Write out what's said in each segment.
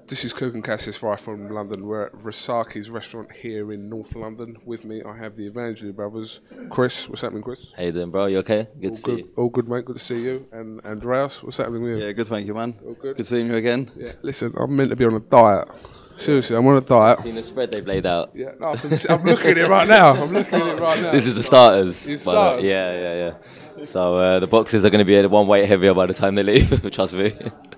This is KUGAN CASSIUS right from London. We're at Vrisaki's restaurant here in North London. With me, I have the Evangelou brothers. Chris, what's happening, Chris? How you doing, bro? You okay? Good to see you. All good, mate. Good to see you. And Andreas, what's happening with you? Yeah, good, thank you, man. All good. Good seeing you again. Yeah. Listen, I'm meant to be on a diet. Seriously, I'm on a diet. Seen the spread they've laid out? Yeah, no, I'm looking at it right now. This is the starters. It's starters. Yeah. So the boxes are going to be one weight heavier by the time they leave. Trust me.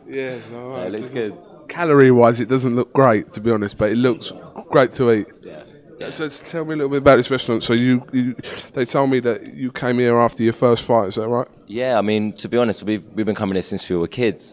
Yeah, no, It looks good. Calorie-wise, it doesn't look great, to be honest, but it looks great to eat. Yeah. So tell me a little bit about this restaurant. So they told me that you came here after your first fight. Is that right? Yeah, I mean, to be honest, we've been coming here since we were kids.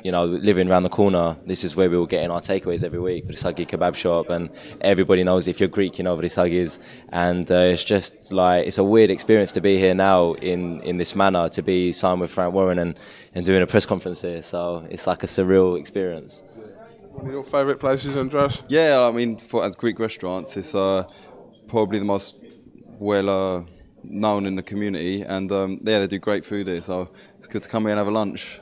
Living around the corner, this is where we were getting our takeaways every week. Vrisaki kebab shop, and everybody knows, if you're Greek, you know Vrisaki is. And it's just like, it's a weird experience to be here now in this manner, to be signed with Frank Warren and doing a press conference here. So it's like a surreal experience. One of your favourite places, Andreas? Yeah, I mean, for Greek restaurants, it's probably the most well known in the community, and they do great food here, so it's good to come here and have a lunch.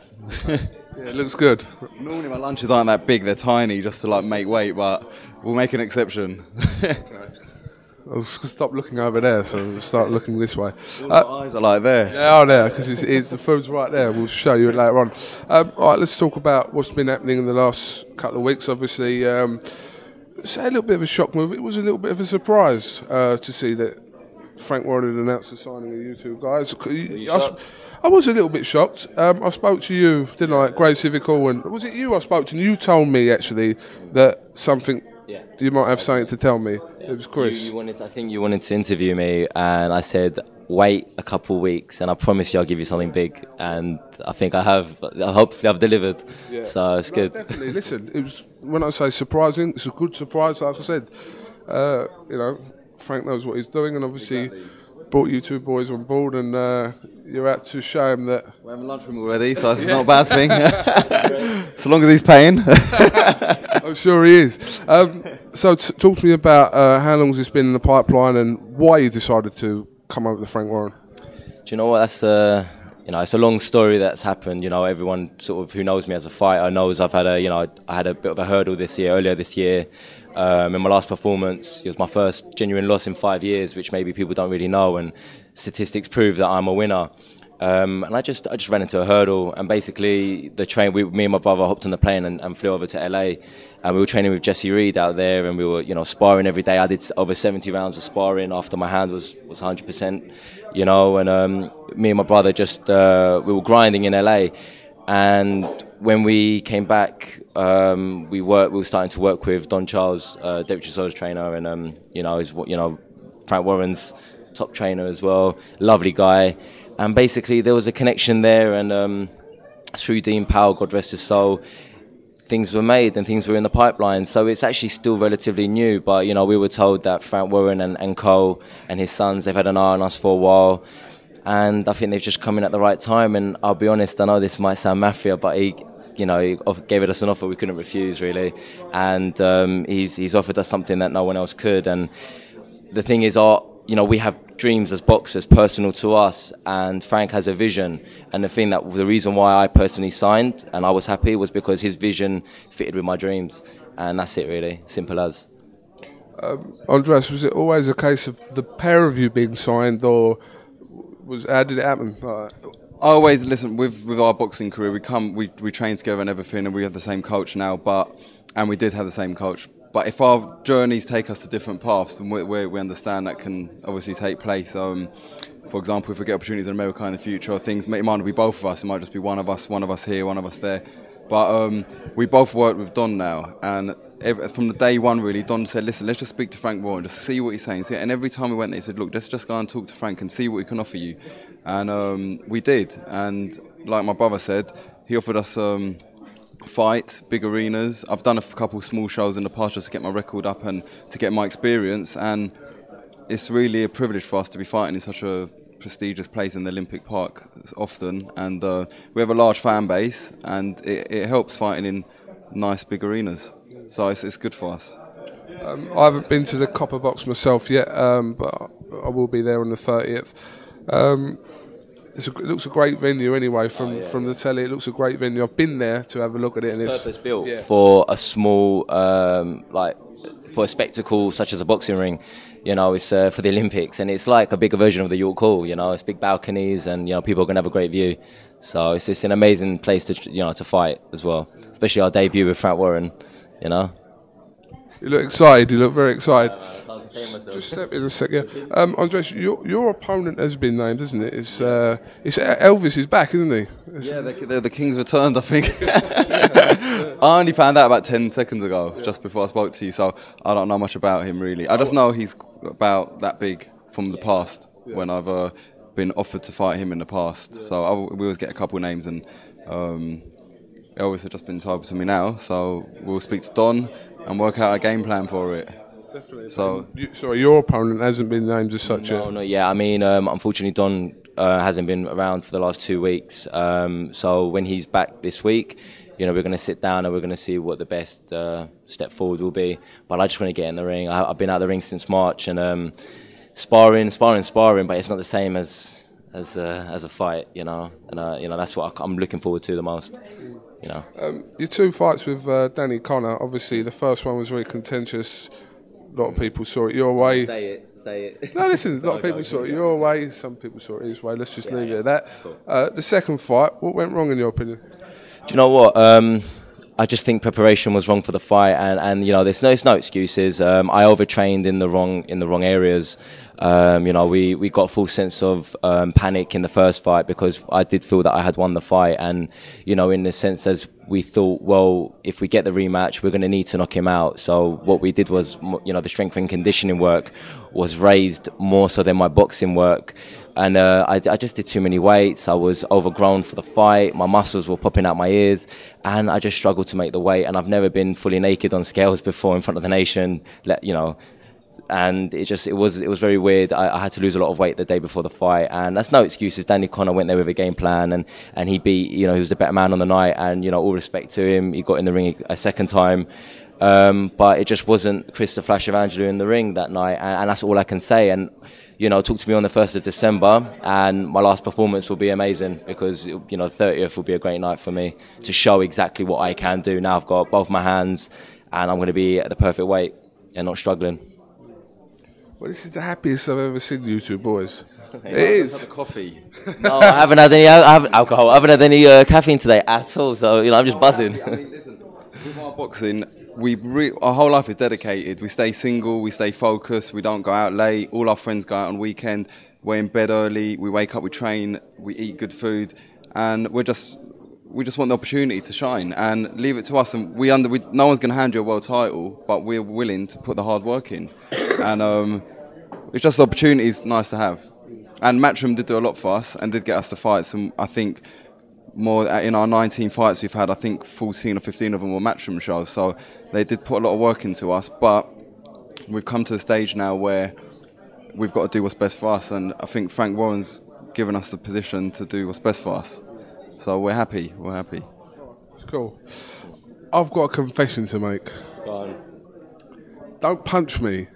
Yeah, it looks good. Normally my lunches aren't that big, they're tiny just to like make weight, but we'll make an exception. I'll stop looking over there, so we'll start looking this way. My eyes are like there. They are there, because the food's right there. We'll show you it later on. All right, let's talk about what's been happening in the last couple of weeks. Obviously, say a little bit of a shock move. It was a little bit of a surprise to see that Frank Warren had announced the signing of you two guys. I was a little bit shocked. I spoke to you, didn't I, at Grey Civical, and was it you I spoke to? And you told me, actually, that something... Yeah. You might have something to tell me. Yeah. It was Chris. I think you wanted to interview me, and I said, wait a couple of weeks, and I promise you I'll give you something big. And I think I have. Hopefully I've delivered. Yeah. So it's good. Definitely. Listen, it was, when I say surprising, it's a good surprise, like I said. Frank knows what he's doing, and obviously brought you two boys on board, and you're out to show him that... We're having lunch with him already, so it's not a bad thing. So long as he's paying. I'm sure he is. So talk to me about how long has this been in the pipeline, and why you decided to come over to Frank Warren. Do you know what? That's it's a long story that's happened. You know, everyone sort of who knows me as a fighter knows I've had I had a bit of a hurdle earlier this year. In my last performance, it was my first genuine loss in 5 years, which maybe people don't really know, and statistics prove that I'm a winner. And I just ran into a hurdle, and basically me and my brother hopped on the plane and flew over to LA, and we were training with Jesse Reed out there, and we were sparring every day. I did over 70 rounds of sparring after my hand was 100%, and me and my brother we were grinding in LA, and when we came back, we were starting to work with Don Charles, David Chisoda's trainer, and he's Frank Warren's top trainer as well, lovely guy. And basically, there was a connection there, and through Dean Powell, God rest his soul, things were made and things were in the pipeline. So it's actually still relatively new, but we were told that Frank Warren and Cole and his sons, they've had an eye on us for a while, and I think they've just come in at the right time. And I'll be honest, I know this might sound mafia, but he gave us an offer we couldn't refuse, really, and he's offered us something that no one else could. And the thing is, we have dreams as boxers personal to us, and Frank has a vision, and the reason why I personally signed and I was happy was because his vision fitted with my dreams, and that's it, really, simple as. Andreas, was it always a case of the pair of you being signed, or how did it happen? I always listen with our boxing career. We train together and everything, and we have the same coach now. And we did have the same coach. But if our journeys take us to different paths, and we understand that can obviously take place. For example, if we get opportunities in America in the future, it might not be both of us. It might just be one of us here, one of us there. But we both work with Don now, and from the day one, really, Don said, listen, let's just speak to Frank Warren, just see what he's saying. And every time we went there, he said, look, let's just go and talk to Frank and see what he can offer you. And we did. And like my brother said, he offered us fights, big arenas. I've done a couple small shows in the past just to get my record up and to get my experience. And it's really a privilege for us to be fighting in such a prestigious place in the Olympic Park often. And we have a large fan base, and it helps fighting in nice big arenas. So it's good for us. I haven't been to the Copper Box myself yet, but I will be there on the 30th. it looks a great venue anyway from the telly. It looks a great venue. I've been there to have a look at it. It's purpose built for a small, for a spectacle such as a boxing ring. You know, it's for the Olympics, and it's like a bigger version of the York Hall. You know, it's big balconies, and you know people can have a great view. So it's just an amazing place to to fight as well, especially our debut with Frank Warren. You know. You look excited. You look very excited. Just step in a second. Andreas, your opponent has been named, isn't it? It's Elvis is back, isn't he? Yeah, the King's returned, I think. I only found out about 10 seconds ago, just before I spoke to you, so I don't know much about him really. I just know he's about that big from the past, when I've been offered to fight him in the past. So we always get a couple of names, and Elvis has just been told to me now, so we'll speak to Don and work out a game plan for it. Definitely. So, sorry, your opponent hasn't been named as such yet? No, not yet. I mean, unfortunately, Don hasn't been around for the last 2 weeks. So when he's back this week, you know, we're going to sit down and we're going to see what the best step forward will be. But I just want to get in the ring. I've been out of the ring since March, and sparring, but it's not the same as a fight, you know. And you know, that's what I'm looking forward to the most. You know. Your 2 fights with Danny Connor, obviously the first one was very contentious. A lot of people saw it your way. Say it. No, listen, a lot of people saw it your way, some people saw it his way. Let's just leave it at that. Cool. The second fight, what went wrong in your opinion? Do you know what? I just think preparation was wrong for the fight, and you know, there's no excuses. I overtrained in the wrong areas. You know, we got a full sense of panic in the first fight because I did feel that I had won the fight, and you know, in the sense as we thought, well, if we get the rematch, we're going to need to knock him out. So what we did was, you know, the strength and conditioning work was raised more so than my boxing work. And I just did too many weights. I was overgrown for the fight. My muscles were popping out my ears, and I just struggled to make the weight. And I've never been fully naked on scales before in front of the nation, you know. And it was very weird. I had to lose a lot of weight the day before the fight, and that's no excuses. Danny Connor went there with a game plan, and he beat, you know, he was the better man on the night, and you know, all respect to him. He got in the ring a second time, but it just wasn't Chris the Flash Evangelou in the ring that night, and that's all I can say. And you know, talk to me on the 1st of December, and my last performance will be amazing because, you know, the 30th will be a great night for me to show exactly what I can do. Now I've got both my hands, and I'm going to be at the perfect weight and not struggling. Well, this is the happiest I've ever seen you two boys. It is. Have a coffee. No, I haven't had any alcohol. I haven't had any caffeine today at all. So, you know, I'm just buzzing. I mean, listen, with our boxing, our whole life is dedicated. We stay single, we stay focused, we don't go out late. All our friends go out on weekend. We're in bed early, we wake up, we train, we eat good food, and we just want the opportunity to shine and leave it to us. And no one's going to hand you a world title, but we're willing to put the hard work in. And it's just the opportunity is nice to have. And Matchroom did do a lot for us and did get us the fights. And I think more in our 19 fights we've had, I think 14 or 15 of them were Matchroom shows. So they did put a lot of work into us. But we've come to a stage now where we've got to do what's best for us. And I think Frank Warren's given us the position to do what's best for us. So we're happy. It's cool. I've got a confession to make. Go on. Don't punch me.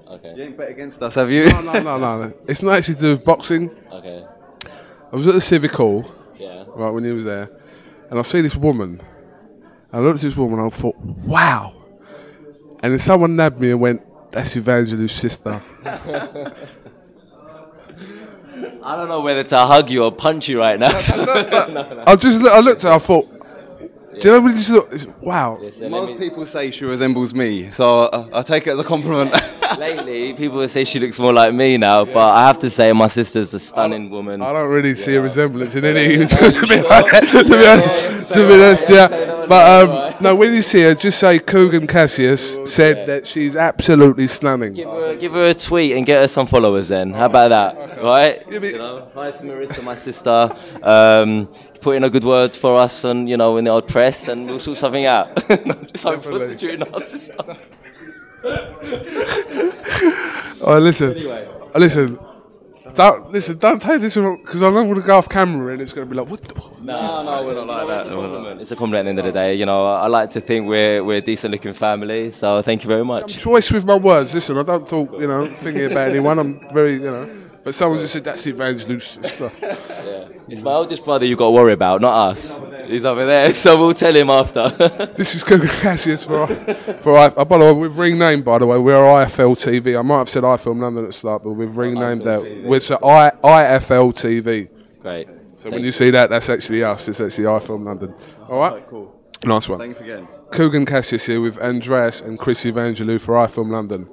Okay. You ain't bet against us, have you? No. It's not actually to do with boxing. Okay. I was at the Civic Hall, yeah, right, when he was there, and I see this woman. And I looked at this woman and I thought, wow. And then someone nabbed me and went, that's Evangelou's sister. I don't know whether to hug you or punch you right now. No. I looked at her, I thought, do you know when you just look, wow. Listen, most people say she resembles me, so I take it as a compliment. Lately, people say she looks more like me now, but I have to say my sister's a stunning woman. I don't really see a resemblance in any, to be honest, yeah. But no, when you see her, just say KUGAN CASSIUS said that she's absolutely stunning. Give her a tweet and get her some followers then. How about that? Okay. Right? You know, hi to Marissa, my sister. Put in a good word for us, and you know, in the old press, and we'll sort something out. Just hope prostituting our sister. Oh, listen. Don't take this because I'm not going to go off camera and it's going to be like, what the? No, we're not like that. It's a compliment at the end of the day. You know, I like to think we're a decent-looking family. So thank you very much. I'm choice with my words. Listen, I don't talk, thinking about anyone. I'm very, But someone just said that's Evangelou's sister. Yeah. It's my oldest brother you've got to worry about, not us. He's over there, so we'll tell him after. This is KUGAN CASSIUS by the way, we've renamed, by the way. We're IFL TV. I might have said iFilm London at the start, but we've renamed that. We're IFL TV. Great. So when you see that, that's actually us. It's actually iFilm London. All right? Cool. Nice one. Thanks again. KUGAN CASSIUS here with Andreas and Chris Evangelou for iFilm London.